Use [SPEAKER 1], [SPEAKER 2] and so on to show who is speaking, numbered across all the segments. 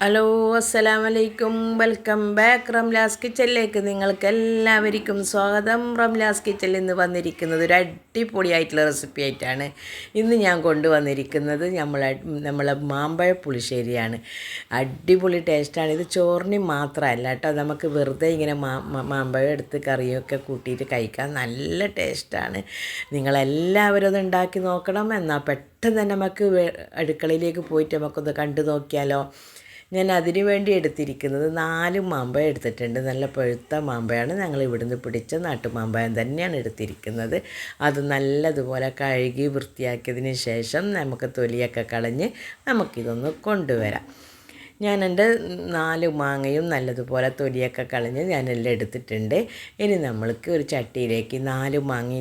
[SPEAKER 1] Hello, അസ്സലാമലൈക്കും. Welcome back Ramla's കിച്ചണിലേക്ക് നിങ്ങൾക്ക് എല്ലാവർക്കും സ്വാഗതം. റംലാസ് കിച്ചണിൽ ഇന്ന് വന്നിരിക്കുന്നത് ഒരു അടിപൊളിയായിട്ടുള്ള റെസിപ്പി ആയിട്ടാണ്. ഇന്ന് ഞാൻ കൊണ്ടുവന്നിരിക്കുന്നത് നമ്മളെ മാമ്പഴ പുളിശ്ശേരിയാണ്. അടിപൊളി ടേസ്റ്റാണ്. ഇത് ചോറിന് മാത്രമല്ല കേട്ടോ, നമുക്ക് വെറുതെ ഇങ്ങനെ മാമ്പഴം എടുത്ത് കറിയൊക്കെ കൂട്ടിയിട്ട് കഴിക്കാൻ നല്ല ടേസ്റ്റാണ്. നിങ്ങളെല്ലാവരും അത് ഉണ്ടാക്കി നോക്കണം. എന്നാൽ പെട്ടെന്ന് തന്നെ നമുക്ക് അടുക്കളയിലേക്ക് പോയിട്ട് നമുക്കൊന്ന് കണ്ടു നോക്കിയാലോ. ഞാൻ അതിനു വേണ്ടി എടുത്തിരിക്കുന്നത് 4 മാമ്പഴം എടുത്തിട്ടുണ്ട്. നല്ല പഴുത്ത മാമ്പഴമാണ്. ഞങ്ങൾ ഇവിടുന്ന് പിടിച്ച നാട്ടുമാമ്പഴം തന്നെയാണ് എടുത്തിരിക്കുന്നത്. അത് നല്ലതുപോലെ കഴുകി വൃത്തിയാക്കിയതിന് ശേഷം നമുക്ക് തൊലിയൊക്കെ കളഞ്ഞ് നമുക്കിതൊന്ന് കൊണ്ടുവരാം. ഞാൻ എൻ്റെ 4 മാങ്ങയും നല്ലതുപോലെ തൊലിയൊക്കെ കളഞ്ഞ് ഞാനെല്ലാം എടുത്തിട്ടുണ്ട്. ഇനി നമ്മൾക്ക് ഒരു ചട്ടിയിലേക്ക് 4 മാങ്ങ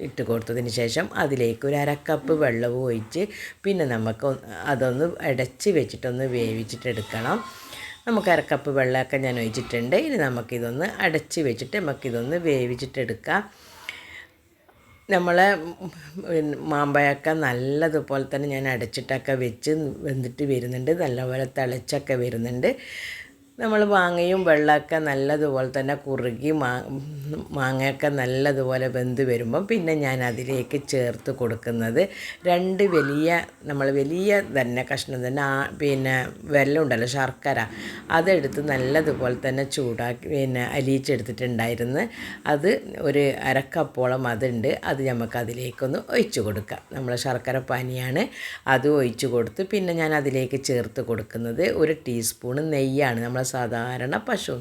[SPEAKER 1] ഇട്ട് കൊടുത്തതിന് ശേഷം അതിലേക്ക് ഒരു 1/2 കപ്പ് വെള്ളവും ഒഴിച്ച് പിന്നെ നമുക്ക് അതൊന്ന് അടച്ച് വെച്ചിട്ടൊന്ന് വേവിച്ചിട്ടെടുക്കണം. നമുക്ക് 1/2 കപ്പ് വെള്ളമൊക്കെ ഞാൻ ഒഴിച്ചിട്ടുണ്ട്. ഇനി നമുക്കിതൊന്ന് അടച്ച് വെച്ചിട്ട് നമുക്കിതൊന്ന് വേവിച്ചിട്ടെടുക്കാം. നമ്മളെ മാമ്പഴമൊക്കെ നല്ലതുപോലെ തന്നെ ഞാൻ അടച്ചിട്ടൊക്കെ വെച്ച് വെന്തിട്ട് വരുന്നുണ്ട്. നല്ലപോലെ തിളച്ചൊക്കെ വരുന്നുണ്ട്. നമ്മൾ മാങ്ങയും വെള്ളമൊക്കെ നല്ലതുപോലെ തന്നെ കുറുകി മാങ്ങയൊക്കെ നല്ലതുപോലെ വെന്ത് വരുമ്പം പിന്നെ ഞാൻ അതിലേക്ക് ചേർത്ത് കൊടുക്കുന്നത് 2 വലിയ തന്നെ കഷ്ണം തന്നെ പിന്നെ വെല്ലമുണ്ടല്ലോ, ശർക്കര, അതെടുത്ത് നല്ലതുപോലെ തന്നെ ചൂടാക്കി അലിയിച്ചെടുത്തിട്ടുണ്ടായിരുന്നു. അത് ഒരു 1/2 കപ്പോളം അതുണ്ട്. അത് നമുക്ക് അതിലേക്കൊന്ന് ഒഴിച്ച് കൊടുക്കാം. നമ്മൾ ശർക്കര പാനിയാണ്, അത് ഒഴിച്ച് കൊടുത്ത് പിന്നെ ഞാൻ അതിലേക്ക് ചേർത്ത് കൊടുക്കുന്നത് 1 ടീസ്പൂൺ നെയ്യാണ്. നമ്മൾ സാധാരണ പശു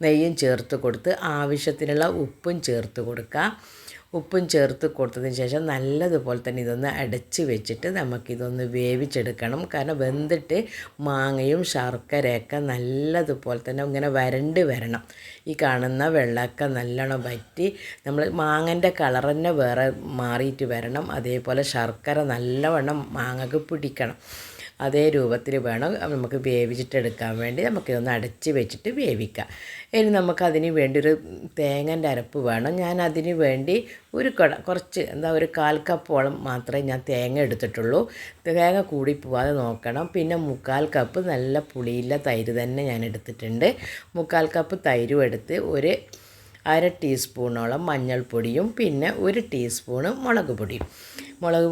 [SPEAKER 1] നെയ്യും ചേർത്ത് കൊടുത്ത് ആവശ്യത്തിനുള്ള ഉപ്പും ചേർത്ത് കൊടുക്കുക. ഉപ്പും ചേർത്ത് കൊടുത്തതിന് ശേഷം നല്ലതുപോലെ തന്നെ ഇതൊന്ന് അടച്ച് വെച്ചിട്ട് നമുക്കിതൊന്ന് വേവിച്ചെടുക്കണം. കാരണം വെന്തിട്ട് മാങ്ങയും ശർക്കരയൊക്കെ നല്ലതുപോലെ തന്നെ ഇങ്ങനെ വരണ്ട് വരണം. ഈ കാണുന്ന വെള്ളമൊക്കെ നല്ലോണം വറ്റി നമ്മൾ മാങ്ങൻ്റെ കളർ തന്നെ വേറെ മാറിയിട്ട് വരണം. അതേപോലെ ശർക്കര നല്ലവണ്ണം മാങ്ങക്ക് പിടിക്കണം. അതേ രൂപത്തിൽ വേണം നമുക്ക് വേവിച്ചിട്ടെടുക്കാൻ വേണ്ടി. നമുക്കിതൊന്ന് അടച്ച് വെച്ചിട്ട് വേവിക്കാം. ഇനി നമുക്കതിന് വേണ്ടി ഒരു തേങ്ങൻ്റെ അരപ്പ് വേണം. ഞാൻ അതിന് വേണ്ടി കുറച്ച് 1/4 കപ്പോളം മാത്രമേ ഞാൻ തേങ്ങ എടുത്തിട്ടുള്ളൂ. തേങ്ങ കൂടി പോവാതെ നോക്കണം. പിന്നെ 1/4 കപ്പ് നല്ല പുളിയില്ല തൈര് തന്നെ ഞാൻ എടുത്തിട്ടുണ്ട്. 1/4 കപ്പ് തൈരും എടുത്ത് ഒരു 1/2 ടീസ്പൂണോളം മഞ്ഞൾപ്പൊടിയും പിന്നെ 1 ടീസ്പൂണ് മുളക്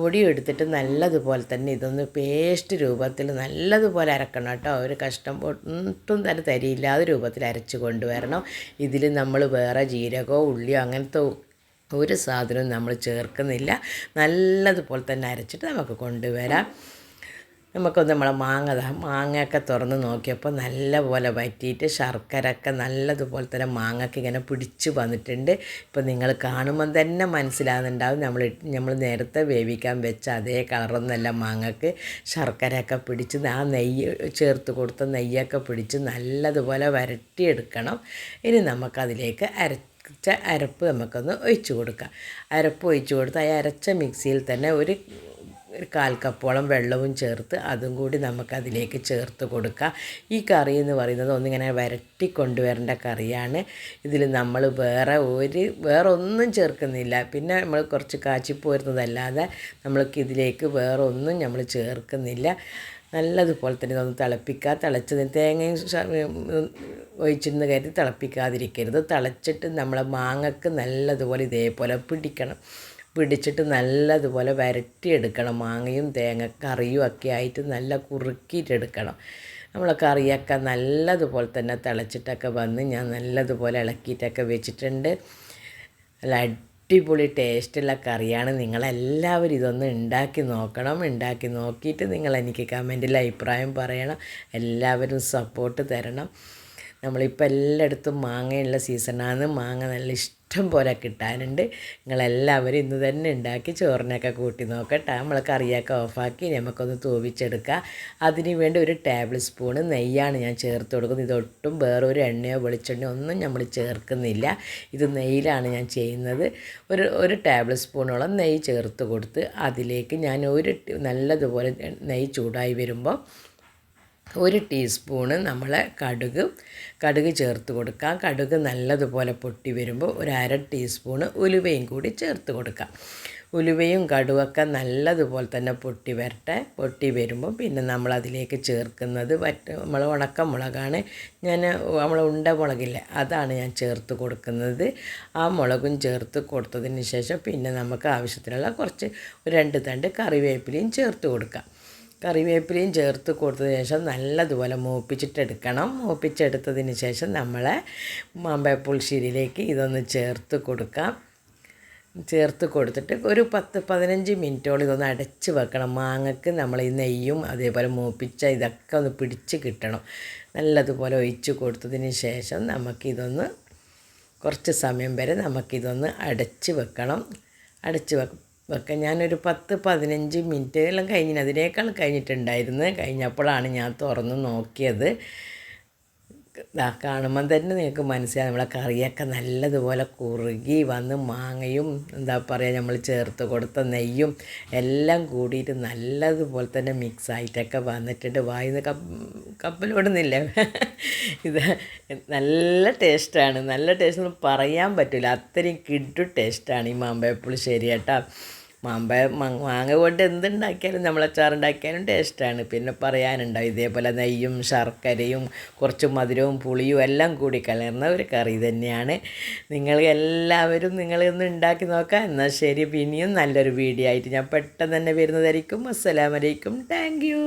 [SPEAKER 1] പൊടിയും എടുത്തിട്ട് നല്ലതുപോലെ തന്നെ ഇതൊന്ന് പേസ്റ്റ് രൂപത്തിൽ നല്ലതുപോലെ അരക്കണം കേട്ടോ. ഒരു കഷ്ണം ഒട്ടും തന്നെ തരിയില്ലാതെ രൂപത്തിൽ അരച്ച് കൊണ്ടുവരണം. ഇതിൽ നമ്മൾ വേറെ ജീരകമോ ഉള്ളിയോ അങ്ങനത്തെ ഒരു സാധനവും നമ്മൾ ചേർക്കുന്നില്ല. നല്ലതുപോലെ തന്നെ അരച്ചിട്ട് നമുക്ക് കൊണ്ടുവരാം. നമുക്കൊന്ന് നമ്മളെ മാങ്ങയൊക്കെ തുറന്ന് നോക്കിയപ്പോൾ നല്ലപോലെ വറ്റിയിട്ട് ശർക്കരയൊക്കെ നല്ലതുപോലെ തന്നെ മാങ്ങയ്ക്ക് ഇങ്ങനെ പിടിച്ച് വന്നിട്ടുണ്ട്. ഇപ്പോൾ നിങ്ങൾ കാണുമ്പം തന്നെ മനസ്സിലാകുന്നുണ്ടാവും നമ്മൾ നേരത്തെ വേവിക്കാൻ വെച്ച അതേ കളറൊന്നുമല്ല മാങ്ങയ്ക്ക്. ശർക്കരയൊക്കെ പിടിച്ച് ആ നെയ്യ് ചേർത്ത് കൊടുത്ത നെയ്യൊക്കെ പിടിച്ച് നല്ലതുപോലെ വരട്ടിയെടുക്കണം. ഇനി നമുക്കതിലേക്ക് അരപ്പ് നമുക്കൊന്ന് ഒഴിച്ച് കൊടുക്കാം. അരപ്പ് ഒഴിച്ച് കൊടുത്ത് ആ അരച്ച മിക്സിയിൽ തന്നെ ഒരു 1/4 കപ്പോളം വെള്ളവും ചേർത്ത് അതും കൂടി നമുക്കതിലേക്ക് ചേർത്ത് കൊടുക്കുക. ഈ കറി എന്ന് പറയുന്നത് ഒന്നിങ്ങനെ വരട്ടി കൊണ്ടുവരേണ്ട കറിയാണ്. ഇതിൽ നമ്മൾ വേറെ ഒന്നും ചേർക്കുന്നില്ല. പിന്നെ നമ്മൾ കുറച്ച് കാച്ചിപ്പോരുന്നതല്ലാതെ നമ്മൾക്ക് ഇതിലേക്ക് വേറെ ഒന്നും നമ്മൾ ചേർക്കുന്നില്ല. നല്ലതുപോലെ തന്നെ ഇതൊന്ന് തിളപ്പിക്കുക. തിളച്ചതിന് തേങ്ങയും ഒഴിച്ചിരുന്ന് കരുതി തിളപ്പിക്കാതിരിക്കരുത്. തിളച്ചിട്ട് നമ്മളെ മാങ്ങക്ക് നല്ലതുപോലെ ഇതേപോലെ പിടിച്ചിട്ട് നല്ലതുപോലെ വരട്ടിയെടുക്കണം. മാങ്ങയും കറിയും ഒക്കെ ആയിട്ട് നല്ല കുറുക്കിയിട്ടെടുക്കണം. നമ്മളെ കറിയൊക്കെ നല്ലതുപോലെ തന്നെ തിളച്ചിട്ടൊക്കെ വന്ന് ഞാൻ നല്ലതുപോലെ ഇളക്കിയിട്ടൊക്കെ വെച്ചിട്ടുണ്ട്. നല്ല അടിപൊളി ടേസ്റ്റുള്ള കറിയാണ്. നിങ്ങളെല്ലാവരും ഇതൊന്ന് ഉണ്ടാക്കി നോക്കണം. ഉണ്ടാക്കി നോക്കിയിട്ട് നിങ്ങളെനിക്ക് കമൻറ്റിൽ അഭിപ്രായം പറയണം. എല്ലാവരും സപ്പോർട്ട് തരണം. നമ്മളിപ്പോൾ എല്ലായിടത്തും മാങ്ങയുള്ള സീസണാണ്. മാങ്ങ നല്ല ഇഷ്ടം പോലെ കിട്ടാനുണ്ട്. നിങ്ങളെല്ലാവരും ഇന്ന് തന്നെ ഉണ്ടാക്കി ചോറിനൊക്കെ കൂട്ടി നോക്കട്ടെ. നമ്മൾ കറിയൊക്കെ ഓഫാക്കി നമുക്കൊന്ന് തൂവിച്ചെടുക്കുക. അതിന് വേണ്ടി 1 ടേബിൾ സ്പൂണ് നെയ്യാണ് ഞാൻ ചേർത്ത് കൊടുക്കുന്നത്. ഇതൊട്ടും വേറൊരു എണ്ണയോ വെളിച്ചെണ്ണയോ ഒന്നും നമ്മൾ ചേർക്കുന്നില്ല. ഇത് നെയ്യിലാണ് ഞാൻ ചെയ്യുന്നത്. ഒരു ടേബിൾ സ്പൂണോളം നെയ്യ് ചേർത്ത് കൊടുത്ത് അതിലേക്ക് ഞാൻ നല്ലതുപോലെ നെയ്യ് ചൂടായി വരുമ്പോൾ 1 ടീസ്പൂണ് നമ്മളെ കടുക് ചേർത്ത് കൊടുക്കാം. കടുക് നല്ലതുപോലെ പൊട്ടി വരുമ്പോൾ ഒരു 1/2 ടീസ്പൂണ് ഉലുവയും കൂടി ചേർത്ത് കൊടുക്കാം. ഉലുവയും കടുവൊക്കെ നല്ലതുപോലെ തന്നെ പൊട്ടി വരട്ടെ. പൊട്ടി വരുമ്പോൾ പിന്നെ നമ്മളതിലേക്ക് ചേർക്കുന്നത് നമ്മൾ ഉണക്കമുളകാണ്. നമ്മൾ ഉണ്ട മുളകില്ലേ, അതാണ് ഞാൻ ചേർത്ത് കൊടുക്കുന്നത്. ആ മുളകും ചേർത്ത് കൊടുത്തതിന് ശേഷം പിന്നെ നമുക്ക് ആവശ്യത്തിനുള്ള കുറച്ച് 2 തണ്ട് കറിവേപ്പിലയും ചേർത്ത് കൊടുക്കാം. കറിവേപ്പിലയും ചേർത്ത് കൊടുത്തതിന് ശേഷം നല്ലതുപോലെ മൂപ്പിച്ചിട്ടെടുക്കണം. മൂപ്പിച്ചെടുത്തതിന് ശേഷം നമ്മളെ മാമ്പഴപ്പുളിശ്ശേരിയിലേക്ക് ഇതൊന്ന് ചേർത്ത് കൊടുക്കാം. ചേർത്ത് കൊടുത്തിട്ട് ഒരു 10-15 മിനിറ്റോളം ഇതൊന്ന് അടച്ച് വെക്കണം. മാങ്ങക്ക് നമ്മൾ ഈ നെയ്യും അതേപോലെ മൂപ്പിച്ച ഇതൊക്കെ ഒന്ന് പിടിച്ച് കിട്ടണം. നല്ലതുപോലെ ഒഴിച്ച് കൊടുത്തതിന് ശേഷം നമുക്കിതൊന്ന് കുറച്ച് സമയം വരെ നമുക്കിതൊന്ന് അടച്ച് വെക്കണം. അടച്ച് വെക്കാം. ഞാനൊരു 10-15 മിനിറ്റ് എല്ലാം അതിനേക്കാൾ കഴിഞ്ഞപ്പോഴാണ് ഞാൻ തുറന്ന് നോക്കിയത്. കാണുമ്പം തന്നെ നിങ്ങൾക്ക് മനസ്സിലാകും നമ്മളെ കറിയൊക്കെ നല്ലതുപോലെ കുറുകി വന്ന് മാങ്ങയും നമ്മൾ ചേർത്ത് കൊടുത്ത നെയ്യും എല്ലാം കൂടിയിട്ട് നല്ലതുപോലെ തന്നെ മിക്സായിട്ടൊക്കെ വന്നിട്ടുണ്ട്. വായിന്ന് കപ്പലോടുന്നില്ല. ഇത് നല്ല ടേസ്റ്റാണ്. നല്ല ടേസ്റ്റൊന്നും പറയാൻ പറ്റില്ല, അത്രയും കിഡു ടേസ്റ്റാണ് ഈ മാമ്പഴപ്പുളിശ്ശേരി കേട്ടോ. മാങ്ങ കൊണ്ട് എന്തുണ്ടാക്കിയാലും നമ്മളച്ചാറുണ്ടാക്കിയാലും ടേസ്റ്റാണ്. പിന്നെ പറയാനുണ്ടാവും ഇതേപോലെ നെയ്യും ശർക്കരയും കുറച്ച് മധുരവും പുളിയും എല്ലാം കൂടി കലർന്ന ഒരു കറി തന്നെയാണ്. നിങ്ങളൊന്ന് ഉണ്ടാക്കി നോക്കാം. എന്നാൽ ശരി, പിന്നെയും നല്ലൊരു വീഡിയോ ആയിട്ട് ഞാൻ പെട്ടെന്ന് തന്നെ വരുന്നതായിരിക്കും. അസ്സലാമു അലൈക്കും. Thank you.